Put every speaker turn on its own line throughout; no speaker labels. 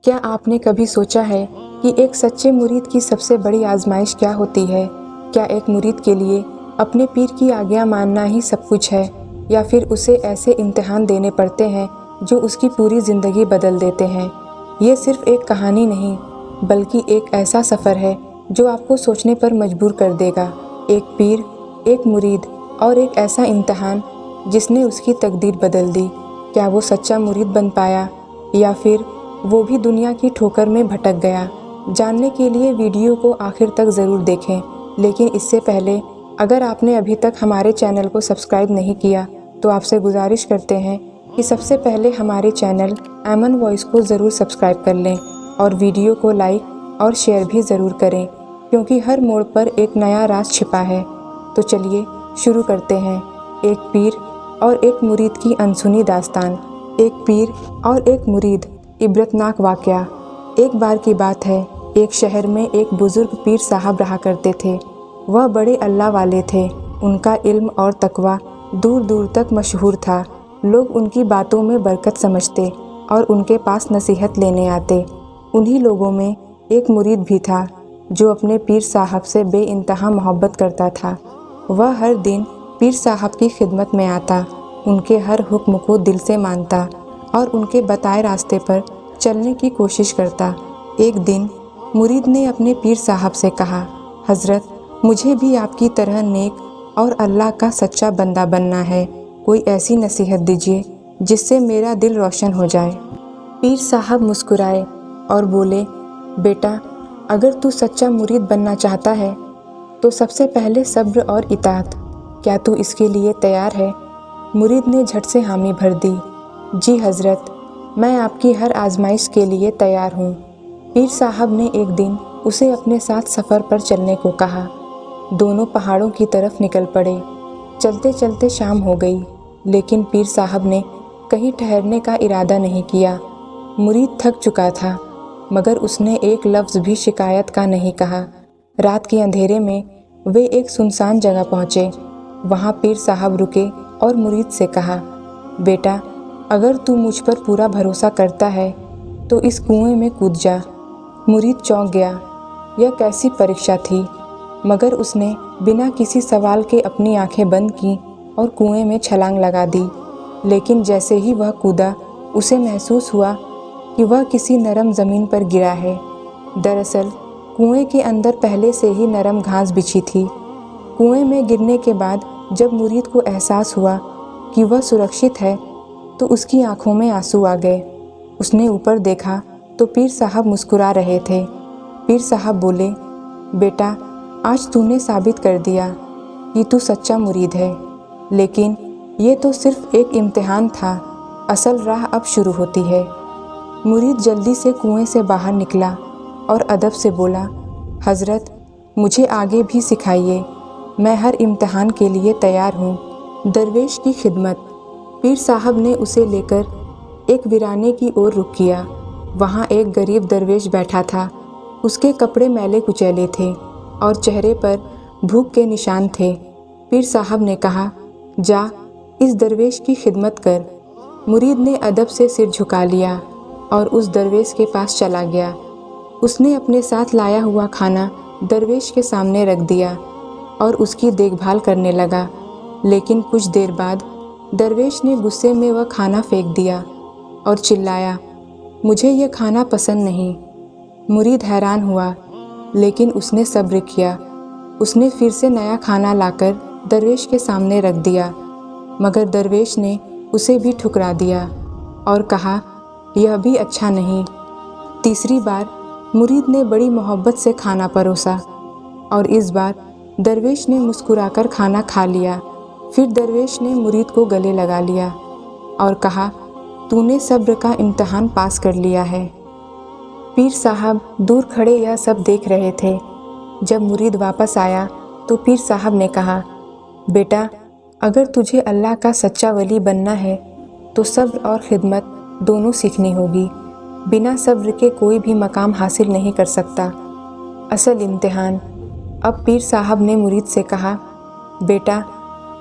क्या आपने कभी सोचा है कि एक सच्चे मुरीद की सबसे बड़ी आजमाइश क्या होती है? क्या एक मुरीद के लिए अपने पीर की आज्ञा मानना ही सब कुछ है, या फिर उसे ऐसे इम्तिहान देने पड़ते हैं जो उसकी पूरी ज़िंदगी बदल देते हैं? ये सिर्फ एक कहानी नहीं, बल्कि एक ऐसा सफ़र है जो आपको सोचने पर मजबूर कर देगा। एक पीर, एक मुरीद और एक ऐसा इम्तिहान जिसने उसकी तकदीर बदल दी। क्या वो सच्चा मुरीद बन पाया, या फिर वो भी दुनिया की ठोकर में भटक गया? जानने के लिए वीडियो को आखिर तक ज़रूर देखें। लेकिन इससे पहले, अगर आपने अभी तक हमारे चैनल को सब्सक्राइब नहीं किया तो आपसे गुजारिश करते हैं कि सबसे पहले हमारे चैनल ऐमन वॉइस को ज़रूर सब्सक्राइब कर लें और वीडियो को लाइक और शेयर भी ज़रूर करें, क्योंकि हर मोड़ पर एक नया राज छिपा है। तो चलिए शुरू करते हैं। एक पीर और एक मुरीद की अनसुनी दास्तान। एक पीर और एक मुरीद, इबरतनाक वाक़या। एक बार की बात है, एक शहर में एक बुज़ुर्ग पीर साहब रहा करते थे। वह बड़े अल्लाह वाले थे। उनका इल्म और तकवा दूर दूर तक मशहूर था। लोग उनकी बातों में बरकत समझते और उनके पास नसीहत लेने आते। उन्हीं लोगों में एक मुरीद भी था जो अपने पीर साहब से बेइंतहा मोहब्बत करता था। वह हर दिन पीर साहब की खिदमत में आता, उनके हर हुक्म को दिल से मानता और उनके बताए रास्ते पर चलने की कोशिश करता। एक दिन मुरीद ने अपने पीर साहब से कहा, हज़रत, मुझे भी आपकी तरह नेक और अल्लाह का सच्चा बंदा बनना है। कोई ऐसी नसीहत दीजिए जिससे मेरा दिल रोशन हो जाए। पीर साहब मुस्कुराए और बोले, बेटा, अगर तू सच्चा मुरीद बनना चाहता है तो सबसे पहले सब्र और इताअत। क्या तू इसके लिए तैयार है? मुरीद ने झट से हामी भर दी। जी हज़रत, मैं आपकी हर आजमाइश के लिए तैयार हूँ। पीर साहब ने एक दिन उसे अपने साथ सफ़र पर चलने को कहा। दोनों पहाड़ों की तरफ निकल पड़े। चलते चलते शाम हो गई, लेकिन पीर साहब ने कहीं ठहरने का इरादा नहीं किया। मुरीद थक चुका था, मगर उसने एक लफ्ज़ भी शिकायत का नहीं कहा। रात के अंधेरे में वे एक सुनसान जगह पहुँचे। वहाँ पीर साहब रुके और मुरीद से कहा, बेटा, अगर तू मुझ पर पूरा भरोसा करता है तो इस कुएं में कूद जा। मुरीद चौंक गया। यह कैसी परीक्षा थी, मगर उसने बिना किसी सवाल के अपनी आंखें बंद की और कुएं में छलांग लगा दी। लेकिन जैसे ही वह कूदा, उसे महसूस हुआ कि वह किसी नरम ज़मीन पर गिरा है। दरअसल कुएं के अंदर पहले से ही नरम घास बिछी थी। कुएं में गिरने के बाद जब मुरीद को एहसास हुआ कि वह सुरक्षित है तो उसकी आंखों में आंसू आ गए। उसने ऊपर देखा तो पीर साहब मुस्कुरा रहे थे। पीर साहब बोले, बेटा, आज तूने साबित कर दिया कि तू सच्चा मुरीद है, लेकिन ये तो सिर्फ एक इम्तिहान था। असल राह अब शुरू होती है। मुरीद जल्दी से कुएं से बाहर निकला और अदब से बोला, हज़रत, मुझे आगे भी सिखाइए। मैं हर इम्तिहान के लिए तैयार हूँ। दरवेश की खिदमत। पीर साहब ने उसे लेकर एक वीराने की ओर रुख किया। वहाँ एक गरीब दरवेश बैठा था। उसके कपड़े मैले कुचैले थे और चेहरे पर भूख के निशान थे। पीर साहब ने कहा, जा, इस दरवेश की खिदमत कर। मुरीद ने अदब से सिर झुका लिया और उस दरवेश के पास चला गया। उसने अपने साथ लाया हुआ खाना दरवेश के सामने रख दिया और उसकी देखभाल करने लगा। लेकिन कुछ देर बाद दरवेश ने गुस्से में वह खाना फेंक दिया और चिल्लाया, मुझे यह खाना पसंद नहीं। मुरीद हैरान हुआ, लेकिन उसने सब्र किया। उसने फिर से नया खाना लाकर दरवेश के सामने रख दिया, मगर दरवेश ने उसे भी ठुकरा दिया और कहा, यह भी अच्छा नहीं। तीसरी बार मुरीद ने बड़ी मोहब्बत से खाना परोसा और इस बार दरवेश ने मुस्कुराकर खाना खा लिया। फिर दरवेश ने मुरीद को गले लगा लिया और कहा, तूने सब्र का इम्तिहान पास कर लिया है। पीर साहब दूर खड़े यह सब देख रहे थे। जब मुरीद वापस आया तो पीर साहब ने कहा, बेटा, अगर तुझे अल्लाह का सच्चा वली बनना है तो सब्र और खिदमत दोनों सीखनी होगी। बिना सब्र के कोई भी मकाम हासिल नहीं कर सकता। असल इम्तिहान। अब पीर साहब ने मुरीद से कहा, बेटा,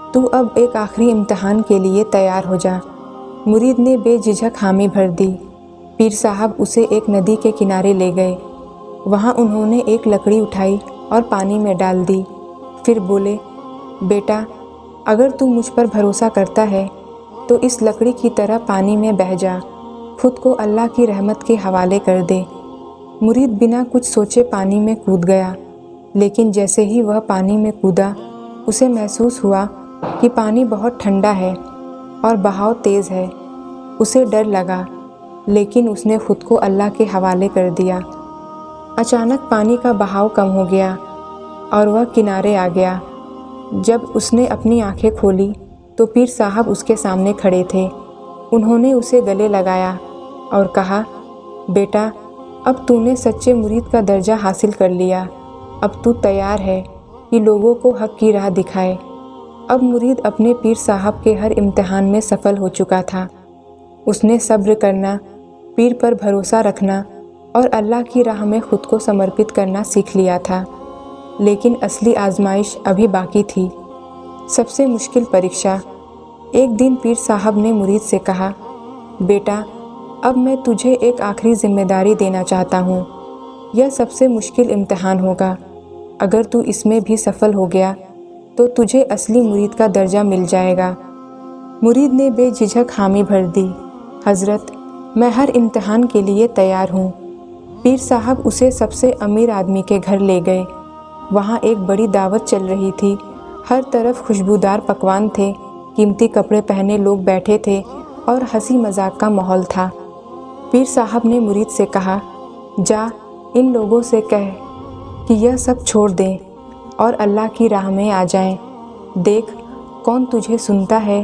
तू अब एक आखिरी इम्तिहान के लिए तैयार हो जा। मुरीद ने बेझिझक हामी भर दी। पीर साहब उसे एक नदी के किनारे ले गए। वहाँ उन्होंने एक लकड़ी उठाई और पानी में डाल दी। फिर बोले, बेटा, अगर तू मुझ पर भरोसा करता है तो इस लकड़ी की तरह पानी में बह जा, खुद को अल्लाह की रहमत के हवाले कर दे। मुरीद बिना कुछ सोचे पानी में कूद गया, लेकिन जैसे ही वह पानी में कूदा उसे महसूस हुआ कि पानी बहुत ठंडा है और बहाव तेज़ है। उसे डर लगा, लेकिन उसने खुद को अल्लाह के हवाले कर दिया। अचानक पानी का बहाव कम हो गया और वह किनारे आ गया। जब उसने अपनी आंखें खोली तो पीर साहब उसके सामने खड़े थे। उन्होंने उसे गले लगाया और कहा, बेटा, अब तूने सच्चे मुरीद का दर्जा हासिल कर लिया। अब तू तैयार है कि लोगों को हक़ की राह दिखाए। अब मुरीद अपने पीर साहब के हर इम्तिहान में सफल हो चुका था। उसने सब्र करना, पीर पर भरोसा रखना और अल्लाह की राह में ख़ुद को समर्पित करना सीख लिया था। लेकिन असली आजमाइश अभी बाकी थी, सबसे मुश्किल परीक्षा। एक दिन पीर साहब ने मुरीद से कहा, बेटा, अब मैं तुझे एक आखिरी जिम्मेदारी देना चाहता हूँ। यह सबसे मुश्किल इम्तिहान होगा। अगर तू इसमें भी सफल हो गया तो तुझे असली मुरीद का दर्जा मिल जाएगा। मुरीद ने बेझिझक हामी भर दी, हज़रत, मैं हर इम्तिहान के लिए तैयार हूँ। पीर साहब उसे सबसे अमीर आदमी के घर ले गए। वहाँ एक बड़ी दावत चल रही थी। हर तरफ खुशबूदार पकवान थे, कीमती कपड़े पहने लोग बैठे थे और हंसी मजाक का माहौल था। पीर साहब ने मुरीद से कहा, जा इन लोगों से कह कि यह सब छोड़ दें और अल्लाह की राह में आ जाएं। देख कौन तुझे सुनता है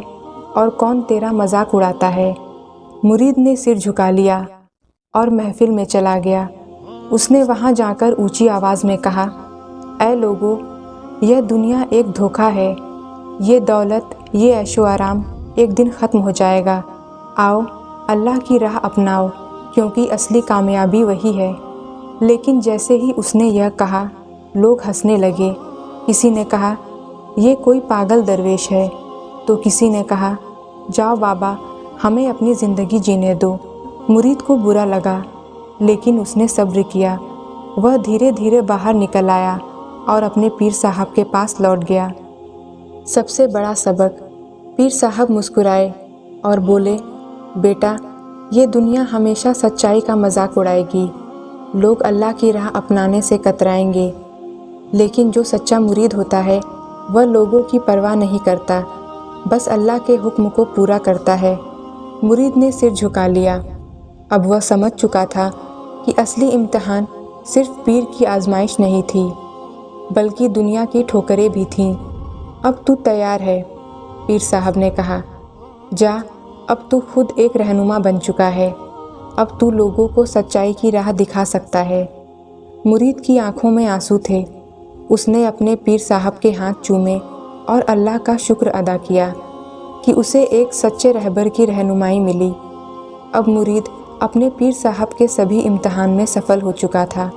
और कौन तेरा मजाक उड़ाता है। मुरीद ने सिर झुका लिया और महफिल में चला गया। उसने वहाँ जाकर ऊंची आवाज़ में कहा, ऐ लोगों, यह दुनिया एक धोखा है। ये दौलत, ये ऐशो आराम एक दिन ख़त्म हो जाएगा। आओ अल्लाह की राह अपनाओ, क्योंकि असली कामयाबी वही है। लेकिन जैसे ही उसने यह कहा, लोग हंसने लगे। किसी ने कहा, ये कोई पागल दरवेश है, तो किसी ने कहा, जाओ बाबा, हमें अपनी ज़िंदगी जीने दो। मुरीद को बुरा लगा, लेकिन उसने सब्र किया। वह धीरे धीरे बाहर निकल आया और अपने पीर साहब के पास लौट गया। सबसे बड़ा सबक। पीर साहब मुस्कुराए और बोले, बेटा, ये दुनिया हमेशा सच्चाई का मजाक उड़ाएगी। लोग अल्लाह की राह अपनाने से कतराएंगे, लेकिन जो सच्चा मुरीद होता है वह लोगों की परवाह नहीं करता, बस अल्लाह के हुक्म को पूरा करता है। मुरीद ने सिर झुका लिया। अब वह समझ चुका था कि असली इम्तिहान सिर्फ पीर की आजमाइश नहीं थी, बल्कि दुनिया की ठोकरें भी थीं। अब तू तैयार है, पीर साहब ने कहा। जा, अब तू खुद एक रहनुमा बन चुका है। अब तू लोगों को सच्चाई की राह दिखा सकता है। मुरीद की आंखों में आंसू थे। उसने अपने पीर साहब के हाथ चूमे और अल्लाह का शुक्र अदा किया कि उसे एक सच्चे रहबर की रहनुमाई मिली। अब मुरीद अपने पीर साहब के सभी इम्तिहान में सफल हो चुका था।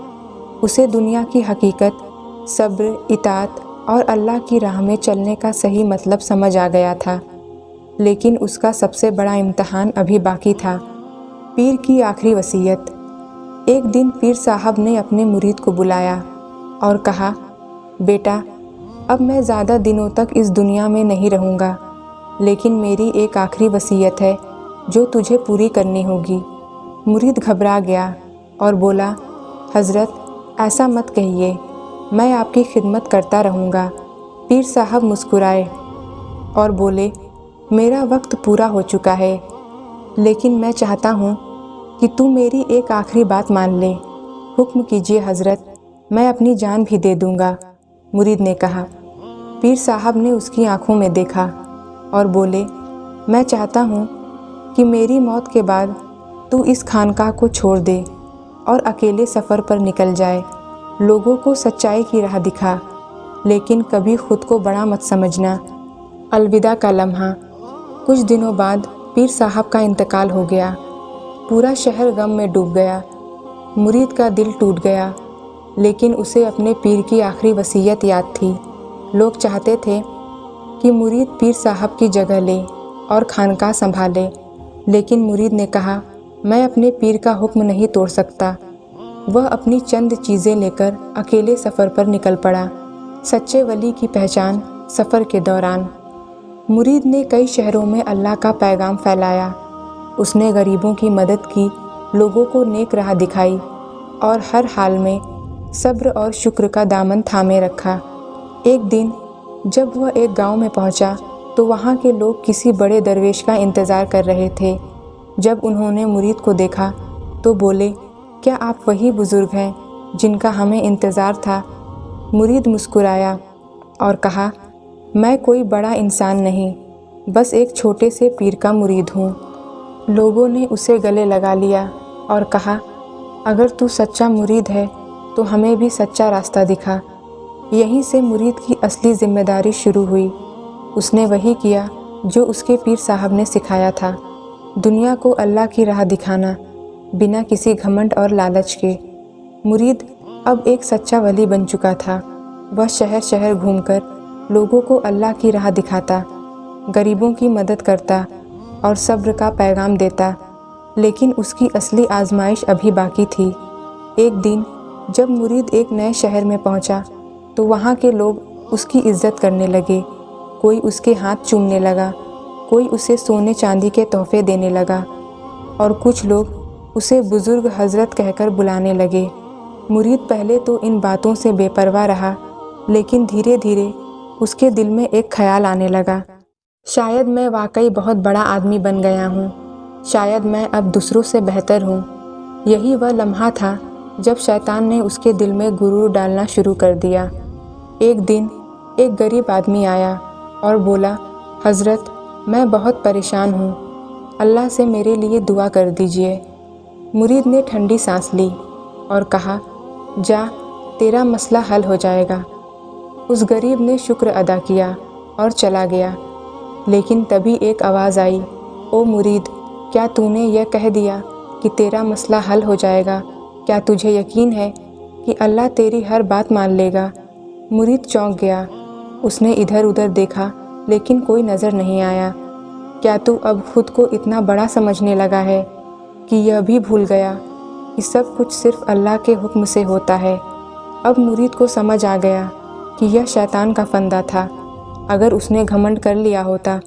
उसे दुनिया की हकीकत, सब्र, इताअत और अल्लाह की राह में चलने का सही मतलब समझ आ गया था। लेकिन उसका सबसे बड़ा इम्तिहान अभी बाकी था, पीर की आखिरी वसीयत। एक दिन पीर साहब ने अपने मुरीद को बुलाया और कहा, बेटा, अब मैं ज़्यादा दिनों तक इस दुनिया में नहीं रहूँगा, लेकिन मेरी एक आखिरी वसीयत है जो तुझे पूरी करनी होगी। मुरीद घबरा गया और बोला, हज़रत, ऐसा मत कहिए, मैं आपकी खिदमत करता रहूँगा। पीर साहब मुस्कुराए और बोले, मेरा वक्त पूरा हो चुका है, लेकिन मैं चाहता हूँ कि तू मेरी एक आखिरी बात मान ले। हुक्म कीजिए हज़रत, मैं अपनी जान भी दे दूँगा। मुरीद ने कहा। पीर साहब ने उसकी आंखों में देखा और बोले, मैं चाहता हूँ कि मेरी मौत के बाद तू इस खानकाह को छोड़ दे और अकेले सफ़र पर निकल जाए। लोगों को सच्चाई की राह दिखा, लेकिन कभी खुद को बड़ा मत समझना। अलविदा का लम्हा। कुछ दिनों बाद पीर साहब का इंतकाल हो गया। पूरा शहर गम में डूब गया। मुरीद का दिल टूट गया, लेकिन उसे अपने पीर की आखिरी वसीयत याद थी। लोग चाहते थे कि मुरीद पीर साहब की जगह ले और खानकाह संभाले, लेकिन मुरीद ने कहा, मैं अपने पीर का हुक्म नहीं तोड़ सकता। वह अपनी चंद चीज़ें लेकर अकेले सफ़र पर निकल पड़ा। सच्चे वली की पहचान सफ़र के दौरान। मुरीद ने कई शहरों में अल्लाह का पैगाम फैलाया। उसने गरीबों की मदद की, लोगों को नेक राह दिखाई और हर हाल में सब्र और शुक्र का दामन थामे रखा। एक दिन जब वह एक गांव में पहुंचा तो वहां के लोग किसी बड़े दरवेश का इंतज़ार कर रहे थे। जब उन्होंने मुरीद को देखा तो बोले, क्या आप वही बुज़ुर्ग हैं जिनका हमें इंतज़ार था? मुरीद मुस्कुराया और कहा, मैं कोई बड़ा इंसान नहीं, बस एक छोटे से पीर का मुरीद हूँ। लोगों ने उसे गले लगा लिया और कहा, अगर तू सच्चा मुरीद है तो हमें भी सच्चा रास्ता दिखा। यहीं से मुरीद की असली जिम्मेदारी शुरू हुई। उसने वही किया जो उसके पीर साहब ने सिखाया था, दुनिया को अल्लाह की राह दिखाना, बिना किसी घमंड और लालच के। मुरीद अब एक सच्चा वली बन चुका था। वह शहर शहर घूमकर लोगों को अल्लाह की राह दिखाता, गरीबों की मदद करता और सब्र का पैगाम देता। लेकिन उसकी असली आजमाइश अभी बाकी थी। एक दिन जब मुरीद एक नए शहर में पहुंचा तो वहाँ के लोग उसकी इज्जत करने लगे। कोई उसके हाथ चूमने लगा, कोई उसे सोने चांदी के तोहफे देने लगा और कुछ लोग उसे बुज़ुर्ग हज़रत कहकर बुलाने लगे। मुरीद पहले तो इन बातों से बेपरवाह रहा, लेकिन धीरे धीरे उसके दिल में एक ख्याल आने लगा, शायद मैं वाकई बहुत बड़ा आदमी बन गया हूँ, शायद मैं अब दूसरों से बेहतर हूँ। यही वह लम्हा था जब शैतान ने उसके दिल में गुरूर डालना शुरू कर दिया। एक दिन एक गरीब आदमी आया और बोला, हज़रत, मैं बहुत परेशान हूँ, अल्लाह से मेरे लिए दुआ कर दीजिए। मुरीद ने ठंडी सांस ली और कहा, जा, तेरा मसला हल हो जाएगा। उस गरीब ने शुक्र अदा किया और चला गया। लेकिन तभी एक आवाज़ आई, ओ मुरीद, क्या तूने यह कह दिया कि तेरा मसला हल हो जाएगा? क्या तुझे यकीन है कि अल्लाह तेरी हर बात मान लेगा? मुरीद चौंक गया। उसने इधर उधर देखा लेकिन कोई नज़र नहीं आया। क्या तू अब खुद को इतना बड़ा समझने लगा है कि यह भी भूल गया कि सब कुछ सिर्फ अल्लाह के हुक्म से होता है? अब मुरीद को समझ आ गया कि यह शैतान का फंदा था। अगर उसने घमंड कर लिया होता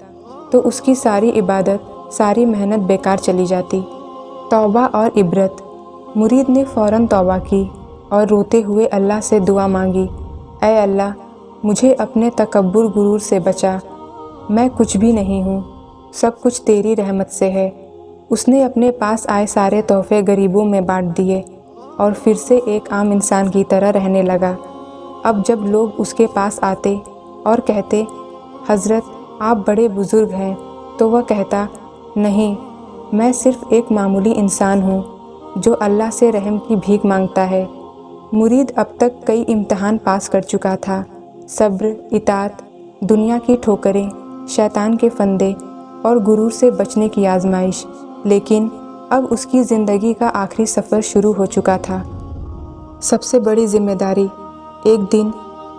तो उसकी सारी इबादत, सारी मेहनत बेकार चली जाती। तौबा और इबरत। मुरीद ने फ़ौरन तौबा की और रोते हुए अल्लाह से दुआ मांगी, ऐ अल्लाह, मुझे अपने तकब्बुर गुरूर से बचा। मैं कुछ भी नहीं हूँ, सब कुछ तेरी रहमत से है। उसने अपने पास आए सारे तोहफे गरीबों में बांट दिए और फिर से एक आम इंसान की तरह रहने लगा। अब जब लोग उसके पास आते और कहते, हज़रत, आप बड़े बुज़ुर्ग हैं, तो वह कहता, नहीं, मैं सिर्फ़ एक मामूली इंसान हूँ जो अल्लाह से रहम की भीख मांगता है। मुरीद अब तक कई इम्तिहान पास कर चुका था, सब्र, इताअत, दुनिया की ठोकरें, शैतान के फंदे और गुरूर से बचने की आजमाइश। लेकिन अब उसकी ज़िंदगी का आखिरी सफ़र शुरू हो चुका था। सबसे बड़ी जिम्मेदारी। एक दिन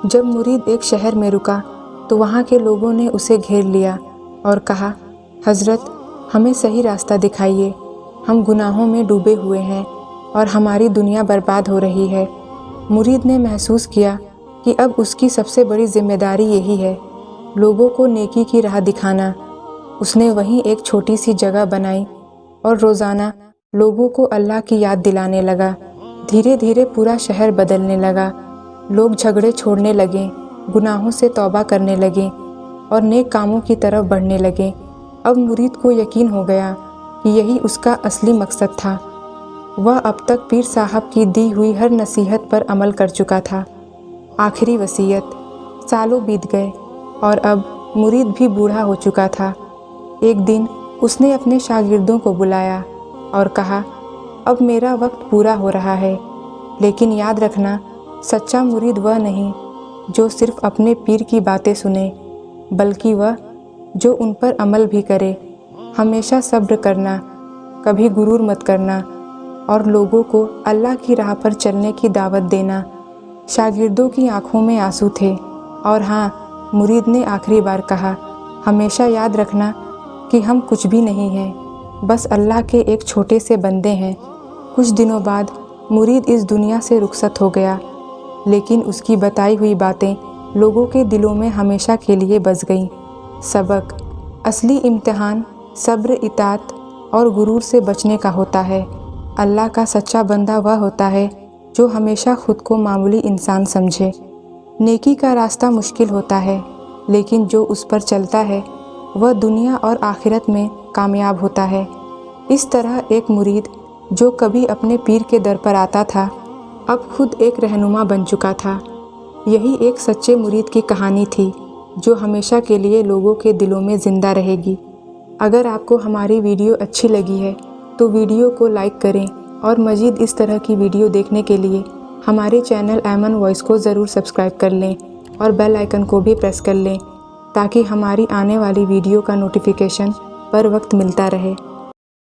जब मुरीद एक शहर में रुका तो वहाँ के लोगों ने उसे घेर लिया और कहा, हज़रत, हमें सही रास्ता दिखाइए, हम गुनाहों में डूबे हुए हैं और हमारी दुनिया बर्बाद हो रही है। मुरीद ने महसूस किया कि अब उसकी सबसे बड़ी जिम्मेदारी यही है, लोगों को नेकी की राह दिखाना। उसने वहीं एक छोटी सी जगह बनाई और रोज़ाना लोगों को अल्लाह की याद दिलाने लगा। धीरे धीरे पूरा शहर बदलने लगा। लोग झगड़े छोड़ने लगे, गुनाहों से तौबा करने लगे और नेक कामों की तरफ बढ़ने लगे। अब मुरीद को यकीन हो गया कि यही उसका असली मकसद था। वह अब तक पीर साहब की दी हुई हर नसीहत पर अमल कर चुका था। आखिरी वसीयत। सालों बीत गए और अब मुरीद भी बूढ़ा हो चुका था। एक दिन उसने अपने शागिर्दों को बुलाया और कहा, अब मेरा वक्त पूरा हो रहा है, लेकिन याद रखना, सच्चा मुरीद वह नहीं जो सिर्फ अपने पीर की बातें सुने, बल्कि वह जो उन पर अमल भी करे। हमेशा सब्र करना, कभी गुरूर मत करना और लोगों को अल्लाह की राह पर चलने की दावत देना। शागिर्दों की आंखों में आंसू थे और हाँ, मुरीद ने आखिरी बार कहा, हमेशा याद रखना कि हम कुछ भी नहीं हैं, बस अल्लाह के एक छोटे से बंदे हैं। कुछ दिनों बाद मुरीद इस दुनिया से रुखसत हो गया, लेकिन उसकी बताई हुई बातें लोगों के दिलों में हमेशा के लिए बस गईं। सबक: असली इम्तिहान सब्र, इताअत और गुरूर से बचने का होता है। अल्लाह का सच्चा बंदा वह होता है जो हमेशा खुद को मामूली इंसान समझे। नेकी का रास्ता मुश्किल होता है, लेकिन जो उस पर चलता है वह दुनिया और आखिरत में कामयाब होता है। इस तरह एक मुरीद जो कभी अपने पीर के दर पर आता था, अब खुद एक रहनुमा बन चुका था। यही एक सच्चे मुरीद की कहानी थी जो हमेशा के लिए लोगों के दिलों में ज़िंदा रहेगी। अगर आपको हमारी वीडियो अच्छी लगी है तो वीडियो को लाइक करें और मज़ीद इस तरह की वीडियो देखने के लिए हमारे चैनल ऐमन वॉइस को ज़रूर सब्सक्राइब कर लें और बेल आइकन को भी प्रेस कर लें ताकि हमारी आने वाली वीडियो का नोटिफिकेशन पर वक्त मिलता रहे।